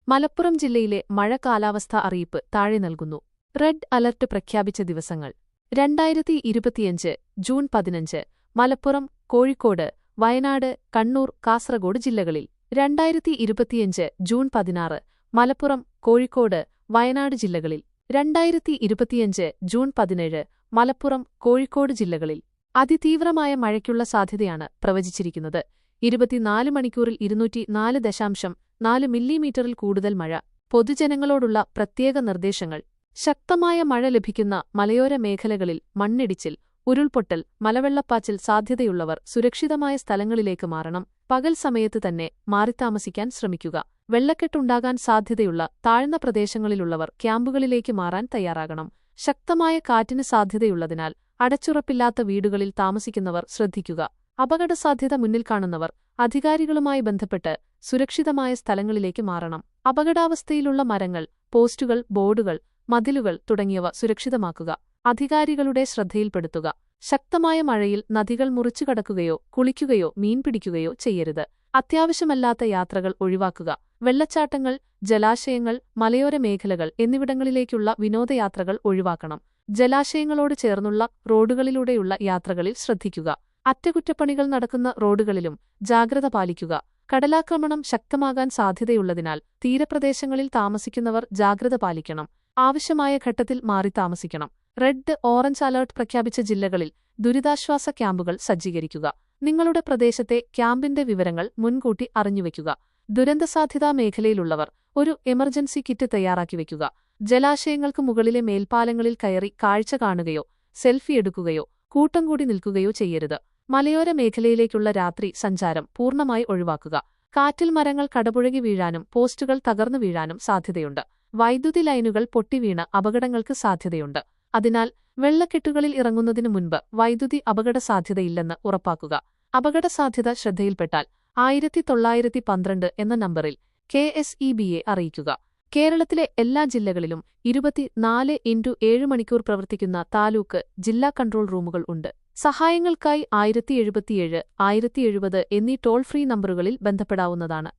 മലപ്പുറം ജില്ലയിലെ മഴ കാലാവസ്ഥാ അറിയിപ്പ് താഴെ നൽകുന്നു. റെഡ് അലർട്ട് പ്രഖ്യാപിച്ച ദിവസങ്ങൾ: 2025 ജൂൺ 15 മലപ്പുറം, കോഴിക്കോട്, വയനാട്, കണ്ണൂർ, കാസർഗോഡ് ജില്ലകളിൽ. 2025 ജൂൺ 16 മലപ്പുറം, കോഴിക്കോട്, വയനാട് ജില്ലകളിൽ. 2025 ജൂൺ 17 മലപ്പുറം, കോഴിക്കോട് ജില്ലകളിൽ. അതിതീവ്രമായ മഴയ്ക്കുള്ള സാധ്യതയാണ് പ്രവചിച്ചിരിക്കുന്നത്. 24 മണിക്കൂറിൽ 204.4 മില്ലിമീറ്ററിൽ കൂടുതൽ മഴ. പൊതുജനങ്ങളോടുള്ള പ്രത്യേക നിർദ്ദേശങ്ങൾ: ശക്തമായ മഴ ലഭിക്കുന്ന മലയോര മേഖലകളിൽ മണ്ണിടിച്ചിൽ, ഉരുൾപൊട്ടൽ, മലവെള്ളപ്പാച്ചിൽ സാധ്യതയുള്ളവർ സുരക്ഷിതമായ സ്ഥലങ്ങളിലേക്ക് മാറണം. പകൽ സമയത്ത് തന്നെ മാറിത്താമസിക്കാൻ ശ്രമിക്കുക. വെള്ളക്കെട്ടുണ്ടാകാൻ സാധ്യതയുള്ള താഴ്ന്ന പ്രദേശങ്ങളിലുള്ളവർ ക്യാമ്പുകളിലേക്ക് മാറാൻ തയ്യാറാകണം. ശക്തമായ കാറ്റിന് സാധ്യതയുള്ളതിനാൽ അടച്ചുറപ്പില്ലാത്ത വീടുകളിൽ താമസിക്കുന്നവർ ശ്രദ്ധിക്കുക. അപകടസാധ്യത മുന്നിൽ കാണുന്നവർ അധികാരികളുമായി ബന്ധപ്പെട്ട് സുരക്ഷിതമായ സ്ഥലങ്ങളിലേക്ക് മാറണം. അപകടാവസ്ഥയിലുള്ള മരങ്ങൾ, പോസ്റ്റുകൾ, ബോർഡുകൾ, മതിലുകൾ തുടങ്ങിയവ സുരക്ഷിതമാക്കുക. അധികാരികളുടെ ശ്രദ്ധയിൽപ്പെടുത്തുക. ശക്തമായ മഴയിൽ നദികൾ മുറിച്ചുകടക്കുകയോ കുളിക്കുകയോ മീൻ പിടിക്കുകയോ ചെയ്യരുത്. അത്യാവശ്യമല്ലാത്ത യാത്രകൾ ഒഴിവാക്കുക. വെള്ളച്ചാട്ടങ്ങൾ, ജലാശയങ്ങൾ, മലയോര മേഖലകൾ എന്നിവിടങ്ങളിലേക്കുള്ള വിനോദയാത്രകൾ ഒഴിവാക്കണം. ജലാശയങ്ങളോട് ചേർന്നുള്ള റോഡുകളിലൂടെയുള്ള യാത്രകളിൽ ശ്രദ്ധിക്കുക. അറ്റകുറ്റപ്പണികൾ നടക്കുന്ന റോഡുകളിലും ജാഗ്രത പാലിക്കുക. കടലാക്രമണം ശക്തമാകാൻ സാധ്യതയുള്ളതിനാൽ തീരപ്രദേശങ്ങളിൽ താമസിക്കുന്നവർ ജാഗ്രത പാലിക്കണം. ആവശ്യമായ ഘട്ടത്തിൽ മാറി താമസിക്കണം. റെഡ്, ഓറഞ്ച് അലർട്ട് പ്രഖ്യാപിച്ച ജില്ലകളിൽ ദുരിതാശ്വാസ ക്യാമ്പുകൾ സജ്ജീകരിക്കുക. നിങ്ങളുടെ പ്രദേശത്തെ ക്യാമ്പിന്റെ വിവരങ്ങൾ മുൻകൂട്ടി അറിഞ്ഞുവെക്കുക. ദുരന്തസാധ്യതാ മേഖലയിലുള്ളവർ ഒരു എമർജൻസി കിറ്റ് തയ്യാറാക്കി വയ്ക്കുക. ജലാശയങ്ങൾക്ക് മുകളിലെ മേൽപ്പാലങ്ങളിൽ കയറി കാഴ്ച കാണുകയോ സെൽഫി എടുക്കുകയോ കൂട്ടം കൂടി നിൽക്കുകയോ ചെയ്യരുത്. മലയോര മേഖലയിലേക്കുള്ള രാത്രി സഞ്ചാരം പൂർണ്ണമായി ഒഴിവാക്കുക. കാറ്റിൽ മരങ്ങൾ കടപുഴകി വീഴാനും പോസ്റ്റുകൾ തകർന്നു വീഴാനും സാധ്യതയുണ്ട്. വൈദ്യുതി ലൈനുകൾ പൊട്ടിവീണ് അപകടങ്ങൾക്ക് സാധ്യതയുണ്ട്. അതിനാൽ വെള്ളക്കെട്ടുകളിൽ ഇറങ്ങുന്നതിനു മുൻപ് വൈദ്യുതി അപകടസാധ്യതയില്ലെന്ന് ഉറപ്പാക്കുക. അപകടസാധ്യത ശ്രദ്ധയിൽപ്പെട്ടാൽ 1912 എന്ന നമ്പറിൽ KSEBയെ അറിയിക്കുക. കേരളത്തിലെ എല്ലാ ജില്ലകളിലും 24x7 മണിക്കൂർ പ്രവർത്തിക്കുന്ന താലൂക്ക്, ജില്ലാ കൺട്രോൾ റൂമുകൾ ഉണ്ട്. സഹായങ്ങൾക്കായി 1077, 1070 എന്നീ ടോൾ ഫ്രീ നമ്പറുകളിൽ ബന്ധപ്പെടാവുന്നതാണ്.